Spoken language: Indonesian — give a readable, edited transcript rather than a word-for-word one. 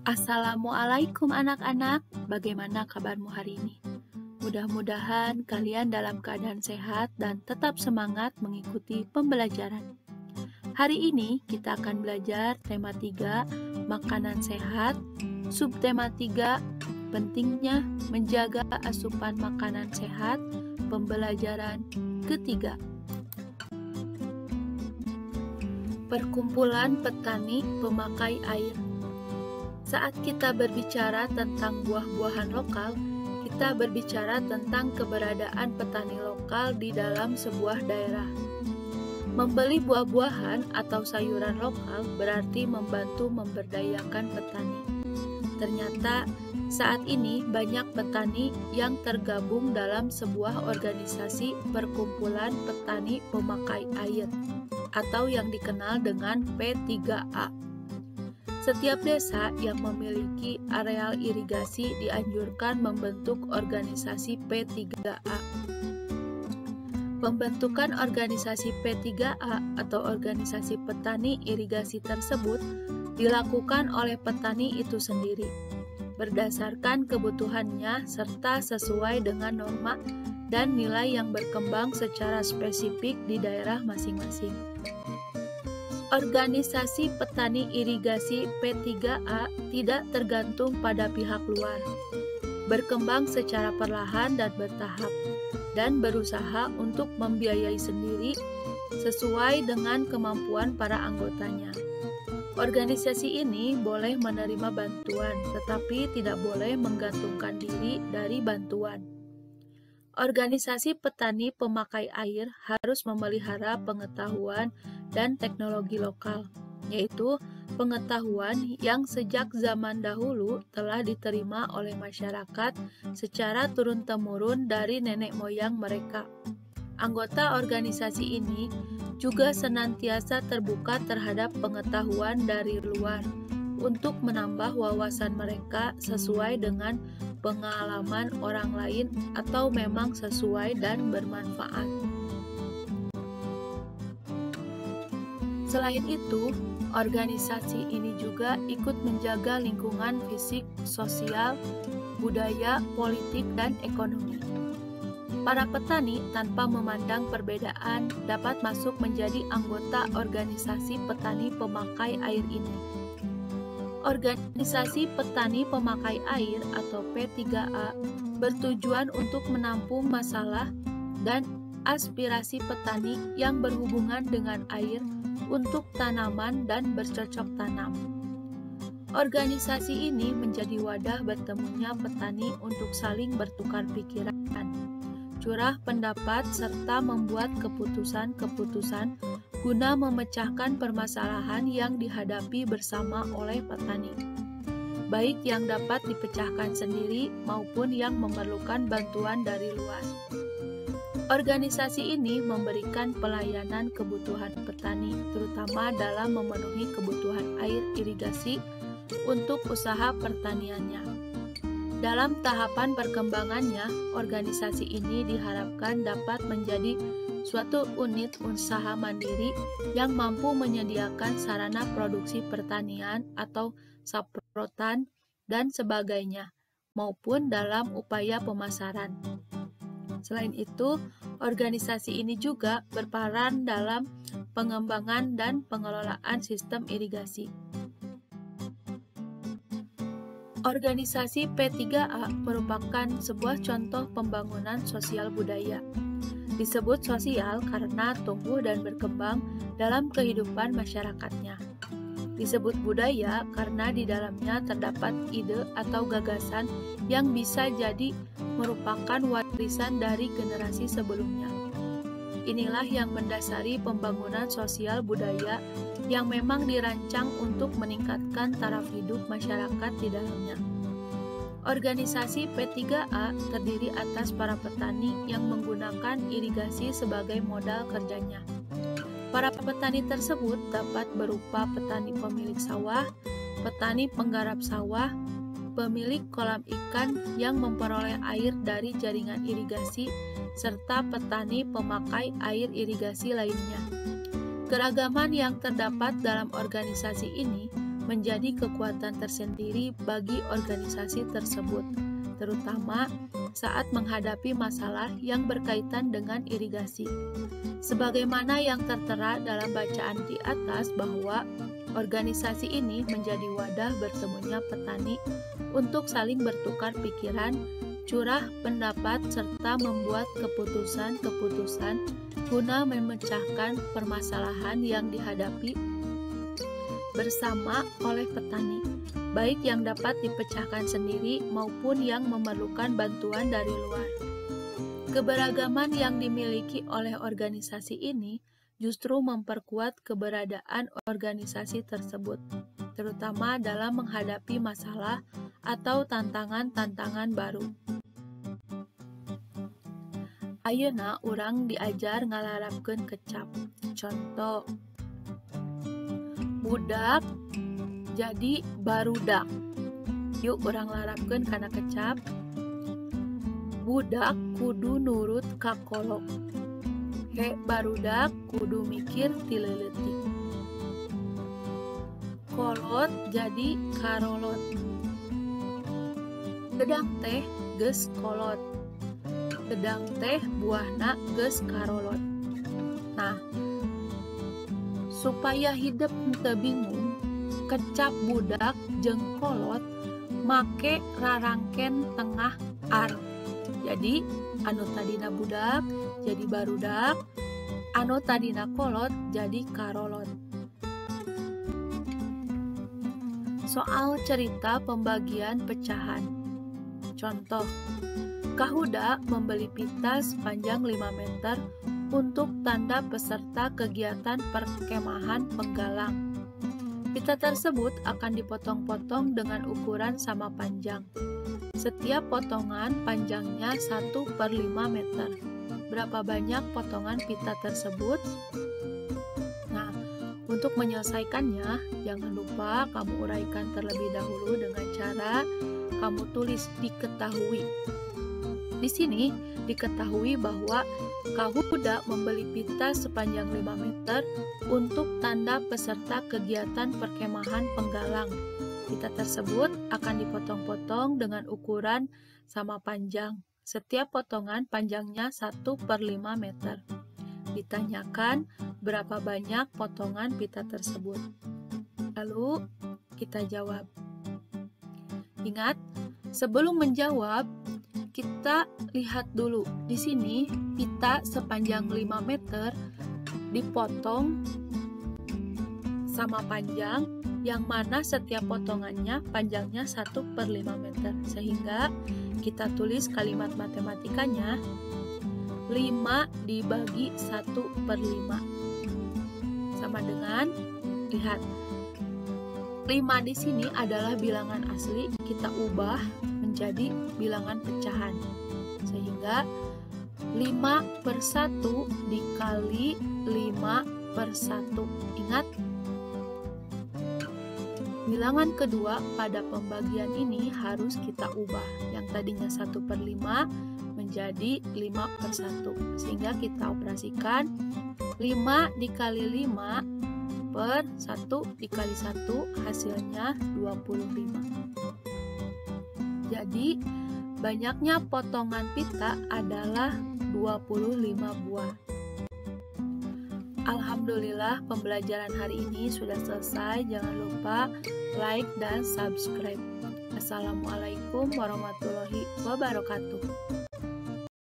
Assalamualaikum anak-anak, bagaimana kabarmu hari ini? Mudah-mudahan kalian dalam keadaan sehat dan tetap semangat mengikuti pembelajaran. Hari ini kita akan belajar tema 3, makanan sehat, subtema 3, pentingnya menjaga asupan makanan sehat, pembelajaran ketiga. Perkumpulan petani pemakai air. Saat kita berbicara tentang buah-buahan lokal, kita berbicara tentang keberadaan petani lokal di dalam sebuah daerah. Membeli buah-buahan atau sayuran lokal berarti membantu memberdayakan petani. Ternyata saat ini banyak petani yang tergabung dalam sebuah organisasi perkumpulan petani pemakai air atau yang dikenal dengan P3A. Setiap desa yang memiliki areal irigasi dianjurkan membentuk organisasi P3A. Pembentukan organisasi P3A atau organisasi petani irigasi tersebut dilakukan oleh petani itu sendiri, berdasarkan kebutuhannya serta sesuai dengan norma dan nilai yang berkembang secara spesifik di daerah masing-masing. Organisasi petani irigasi P3A tidak tergantung pada pihak luar, berkembang secara perlahan dan bertahap, dan berusaha untuk membiayai sendiri sesuai dengan kemampuan para anggotanya. Organisasi ini boleh menerima bantuan, tetapi tidak boleh menggantungkan diri dari bantuan. Organisasi petani pemakai air harus memelihara pengetahuan dan teknologi lokal, yaitu pengetahuan yang sejak zaman dahulu telah diterima oleh masyarakat secara turun-temurun dari nenek moyang mereka. Anggota organisasi ini juga senantiasa terbuka terhadap pengetahuan dari luar untuk menambah wawasan mereka sesuai dengan pengalaman orang lain atau memang sesuai dan bermanfaat. Selain itu, organisasi ini juga ikut menjaga lingkungan fisik, sosial, budaya, politik, dan ekonomi. Para petani tanpa memandang perbedaan dapat masuk menjadi anggota organisasi petani pemakai air ini. Organisasi petani pemakai air atau P3A bertujuan untuk menampung masalah dan aspirasi petani yang berhubungan dengan air untuk tanaman dan bercocok tanam. Organisasi ini menjadi wadah bertemunya petani untuk saling bertukar pikiran, curah pendapat, serta membuat keputusan-keputusan guna memecahkan permasalahan yang dihadapi bersama oleh petani, baik yang dapat dipecahkan sendiri maupun yang memerlukan bantuan dari luar. Organisasi ini memberikan pelayanan kebutuhan petani, terutama dalam memenuhi kebutuhan air irigasi untuk usaha pertaniannya. Dalam tahapan perkembangannya, organisasi ini diharapkan dapat menjadi suatu unit usaha mandiri yang mampu menyediakan sarana produksi pertanian atau saprotan dan sebagainya, maupun dalam upaya pemasaran. Selain itu, organisasi ini juga berperan dalam pengembangan dan pengelolaan sistem irigasi. Organisasi P3A merupakan sebuah contoh pembangunan sosial budaya. Disebut sosial karena tumbuh dan berkembang dalam kehidupan masyarakatnya. Disebut budaya karena di dalamnya terdapat ide atau gagasan yang bisa jadi merupakan warisan dari generasi sebelumnya. Inilah yang mendasari pembangunan sosial budaya yang memang dirancang untuk meningkatkan taraf hidup masyarakat di dalamnya. Organisasi P3A terdiri atas para petani yang menggunakan irigasi sebagai modal kerjanya. Para petani tersebut dapat berupa petani pemilik sawah, petani penggarap sawah, pemilik kolam ikan yang memperoleh air dari jaringan irigasi, serta petani pemakai air irigasi lainnya. Keragaman yang terdapat dalam organisasi ini menjadi kekuatan tersendiri bagi organisasi tersebut, terutama saat menghadapi masalah yang berkaitan dengan irigasi. Sebagaimana yang tertera dalam bacaan di atas bahwa organisasi ini menjadi wadah bertemunya petani untuk saling bertukar pikiran, curah pendapat, serta membuat keputusan-keputusan guna memecahkan permasalahan yang dihadapi bersama oleh petani, baik yang dapat dipecahkan sendiri maupun yang memerlukan bantuan dari luar. Keberagaman yang dimiliki oleh organisasi ini justru memperkuat keberadaan organisasi tersebut, terutama dalam menghadapi masalah atau tantangan-tantangan baru. Ayeuna urang diajar ngalarapkeun kecap. Contoh, budak jadi barudak. Yuk urang larapkeun kana kecap. Budak kudu nurut ka kolot. He barudak kudu mikir ti leuletik. Kolot jadi karolot. Gedang teh geus kolot. Gedang teh buahna geus karolot. Nah, supaya hidup henteu bingung, kecap budak jeung kolot make rarangken tengah ar. Jadi anu tadina budak jadi barudak, anu tadina kolot jadi karolot. Soal cerita pembagian pecahan. Contoh, Kahuda membeli pita sepanjang 5 meter untuk tanda peserta kegiatan perkemahan penggalang. Pita tersebut akan dipotong-potong dengan ukuran sama panjang. Setiap potongan panjangnya 1/5 meter. Berapa banyak potongan pita tersebut? Nah, untuk menyelesaikannya, jangan lupa kamu uraikan terlebih dahulu dengan cara kamu tulis diketahui. Di sini diketahui bahwa Kahuda membeli pita sepanjang 5 meter untuk tanda peserta kegiatan perkemahan penggalang. Pita tersebut akan dipotong-potong dengan ukuran sama panjang. Setiap potongan panjangnya 1/5 meter. Ditanyakan berapa banyak potongan pita tersebut. Lalu kita jawab. Ingat, sebelum menjawab, kita lihat dulu. Di sini pita sepanjang 5 meter dipotong sama panjang, yang mana setiap potongannya panjangnya 1/5 meter. Sehingga kita tulis kalimat matematikanya 5 dibagi 1/5 sama dengan, lihat, 5 di sini adalah bilangan asli, kita ubah menjadi bilangan pecahan. Sehingga 5/1 dikali 5/1. Ingat, bilangan kedua pada pembagian ini harus kita ubah. Yang tadinya 1/5 menjadi 5/1. Sehingga kita operasikan 5 dikali 5 per 1 dikali 1 hasilnya 25. Jadi banyaknya potongan pita adalah 25 buah. Alhamdulillah pembelajaran hari ini sudah selesai. Jangan lupa like dan subscribe. Assalamualaikum warahmatullahi wabarakatuh.